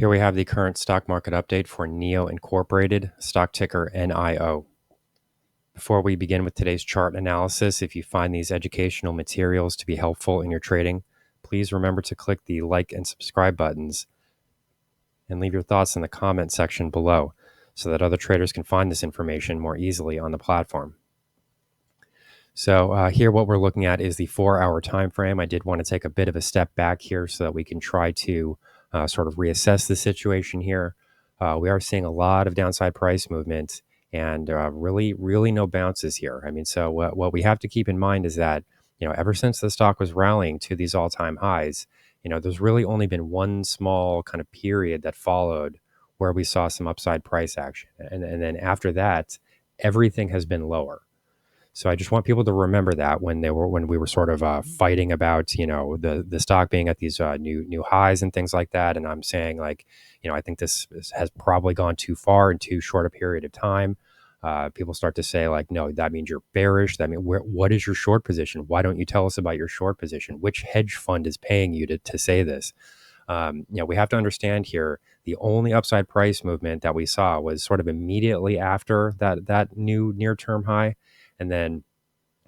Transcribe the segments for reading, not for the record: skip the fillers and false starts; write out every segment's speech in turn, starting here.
Here we have the current stock market update for NIO Incorporated, stock ticker NIO. Before we begin with today's chart analysis, if you find these educational materials to be helpful in your trading, please remember to click the like and subscribe buttons and leave your thoughts in the comment section below so that other traders can find this information more easily on the platform. So here what we're looking at is the 4-hour time frame. I did want to take a bit of a step back here so that we can try to sort of reassess the situation here. We are seeing a lot of downside price movement and really no bounces here. I mean, so what we have to keep in mind is that, ever since the stock was rallying to these all-time highs, there's really only been one small kind of period that followed where we saw some upside price action. And then after that, everything has been lower. So I just want people to remember that when we were sort of fighting about the stock being at these new highs and things like that, and I'm saying I think this has probably gone too far in too short a period of time. People start to say no, that means you're bearish. That means what is your short position? Why don't you tell us about your short position? Which hedge fund is paying you to say this? We have to understand here the only upside price movement that we saw was sort of immediately after that new near-term high. And then,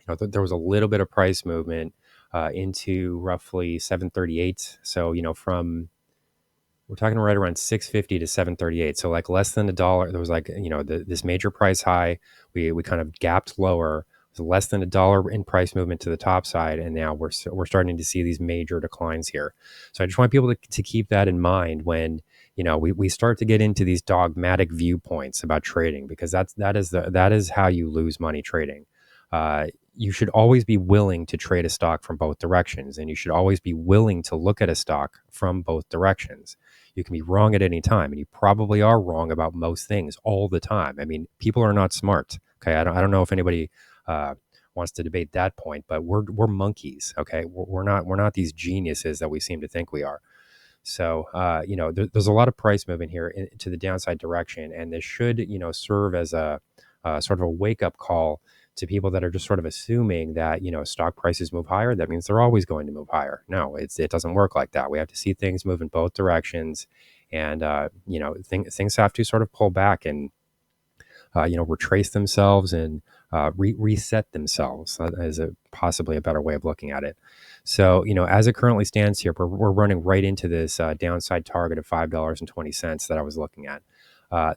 there was a little bit of price movement into roughly 738. So, we're talking right around 650 to 738. So like less than $1. There was this major price high. We kind of gapped lower. It was less than $1 in price movement to the top side. And now we're starting to see these major declines here. So I just want people to keep that in mind when, we start to get into these dogmatic viewpoints about trading, because that is how you lose money trading. You should always be willing to trade a stock from both directions, and you should always be willing to look at a stock from both directions. You can be wrong at any time, and you probably are wrong about most things all the time. I mean, people are not smart. Okay, I don't know if anybody wants to debate that point, but we're monkeys. Okay, we're not these geniuses that we seem to think we are. So, there's a lot of price movement here to the downside direction, and this should, serve as a sort of a wake-up call to people that are just sort of assuming that, stock prices move higher. That means they're always going to move higher. No, it doesn't work like that. We have to see things move in both directions, and, things have to sort of pull back and, retrace themselves and reset themselves. That is possibly a better way of looking at it. So, as it currently stands here, we're running right into this downside target of $5.20 that I was looking at.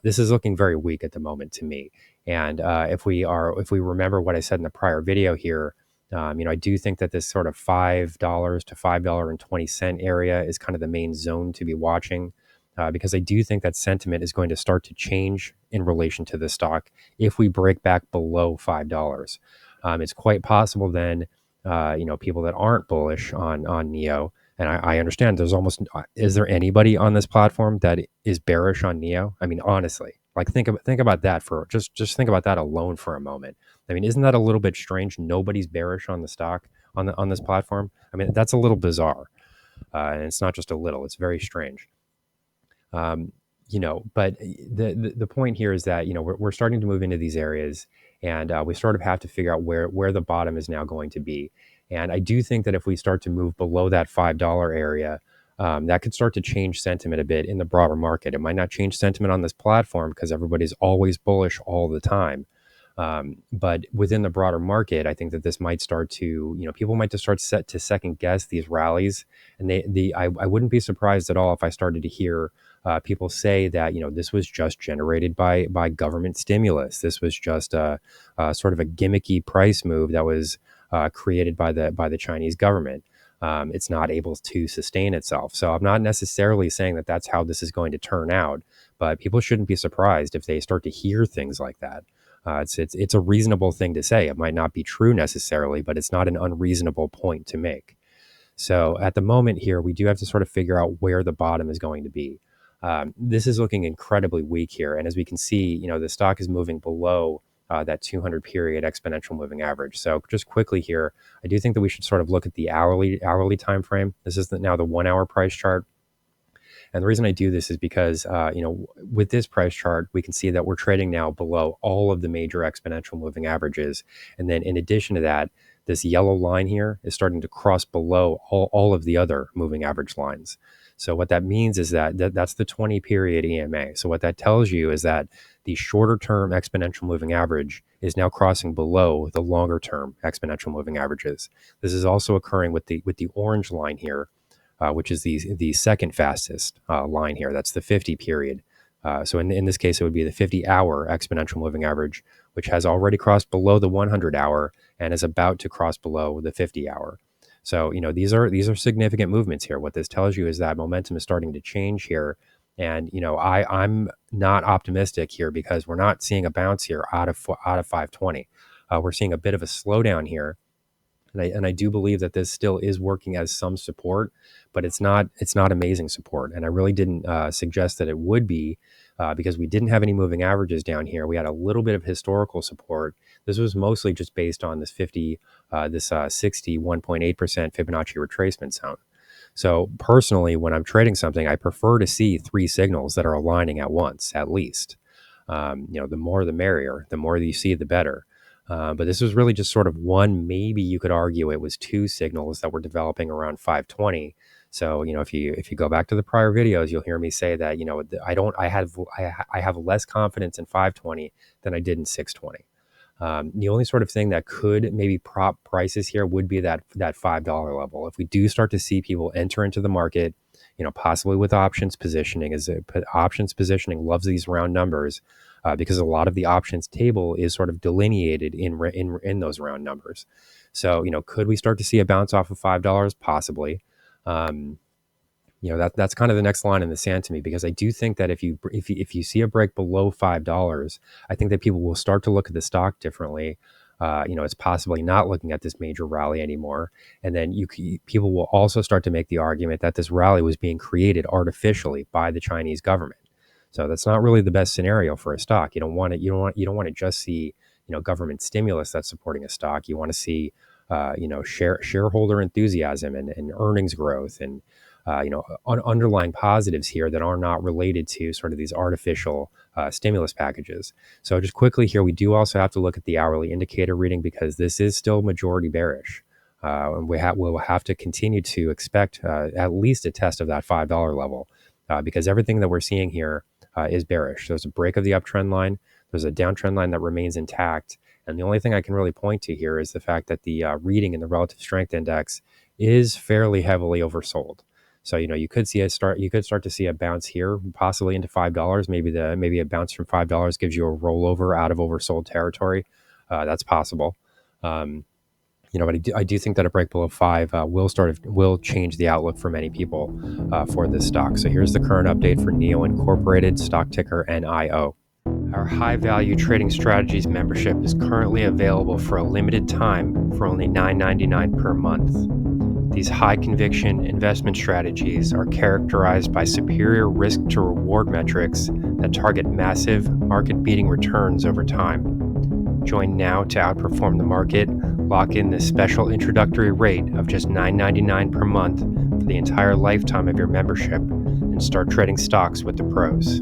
This is looking very weak at the moment to me. And if we remember what I said in the prior video here, I do think that this sort of $5 to $5.20 area is kind of the main zone to be watching. Because I do think that sentiment is going to start to change in relation to the stock if we break back below $5. It's quite possible then, people that aren't bullish on NIO, and I understand is there anybody on this platform that is bearish on NIO? I mean, honestly, think about that just think about that alone for a moment. I mean, isn't that a little bit strange? Nobody's bearish on the stock on this platform. I mean, that's a little bizarre, and it's not just a little; it's very strange. But the point here is that, we're starting to move into these areas, and we sort of have to figure out where the bottom is now going to be. And I do think that if we start to move below that $5 area, that could start to change sentiment a bit in the broader market. It might not change sentiment on this platform because everybody's always bullish all the time. But within the broader market, I think that this might start to, people might just start to second guess these rallies. And I wouldn't be surprised at all if I started to hear people say that, this was just generated by government stimulus. This was just a sort of a gimmicky price move that was created by the Chinese government. It's not able to sustain itself. So I'm not necessarily saying that that's how this is going to turn out, but people shouldn't be surprised if they start to hear things like that. It's a reasonable thing to say. It might not be true necessarily, but it's not an unreasonable point to make. So at the moment here, we do have to sort of figure out where the bottom is going to be. This is looking incredibly weak here. And as we can see, the stock is moving below that 200 period exponential moving average. So just quickly here, I do think that we should sort of look at the hourly time frame. This is now the 1 hour price chart. And the reason I do this is because, with this price chart, we can see that we're trading now below all of the major exponential moving averages. And then in addition to that, this yellow line here is starting to cross below all of the other moving average lines. So what that means is that's the 20 period EMA. So what that tells you is that the shorter term exponential moving average is now crossing below the longer term exponential moving averages. This is also occurring with the orange line here, which is the second fastest line here. That's the 50 period. So in this case, it would be the 50-hour exponential moving average, which has already crossed below the 100-hour and is about to cross below the 50-hour. So these are significant movements here. What this tells you is that momentum is starting to change here, and I'm not optimistic here because we're not seeing a bounce here out of 520. We're seeing a bit of a slowdown here. And I do believe that this still is working as some support, but it's not amazing support. And I really didn't suggest that it would be because we didn't have any moving averages down here. We had a little bit of historical support. This was mostly just based on this 61.8% Fibonacci retracement zone. So personally, when I'm trading something, I prefer to see three signals that are aligning at once, at least. The more the merrier. The more that you see, the better. But this was really just sort of one, maybe you could argue it was two signals that were developing around 520. So, if you go back to the prior videos, you'll hear me say that, I have less confidence in 520 than I did in 620. The only sort of thing that could maybe prop prices here would be that $5 level. If we do start to see people enter into the market, possibly with options positioning, options positioning loves these round numbers because a lot of the options table is sort of delineated in those round numbers. So, could we start to see a bounce off of $5? Possibly. That's kind of the next line in the sand to me, because I do think that if you see a break below $5, I think that people will start to look at the stock differently. It's possibly not looking at this major rally anymore, and then people will also start to make the argument that this rally was being created artificially by the Chinese government. So that's not really the best scenario for a stock. You don't want to just see government stimulus that's supporting a stock. You want to see shareholder enthusiasm and earnings growth and underlying positives here that are not related to sort of these artificial stimulus packages. So just quickly here, we do also have to look at the hourly indicator reading because this is still majority bearish. And we'll have to continue to expect at least a test of that $5 level because everything that we're seeing here is bearish. There's a break of the uptrend line. There's a downtrend line that remains intact. And the only thing I can really point to here is the fact that the reading in the relative strength index is fairly heavily oversold. So you could start to see a bounce here, possibly into $5. Maybe a bounce from $5 gives you a rollover out of oversold territory. That's possible. But I do think that a break below 5 will change the outlook for many people for this stock. So here's the current update for NIO Incorporated, stock ticker NIO. Our high value trading strategies membership is currently available for a limited time for only $9.99 per month. These high conviction investment strategies are characterized by superior risk to reward metrics that target massive market beating returns over time. Join now to outperform the market, lock in this special introductory rate of just $9.99 per month for the entire lifetime of your membership, and start trading stocks with the pros.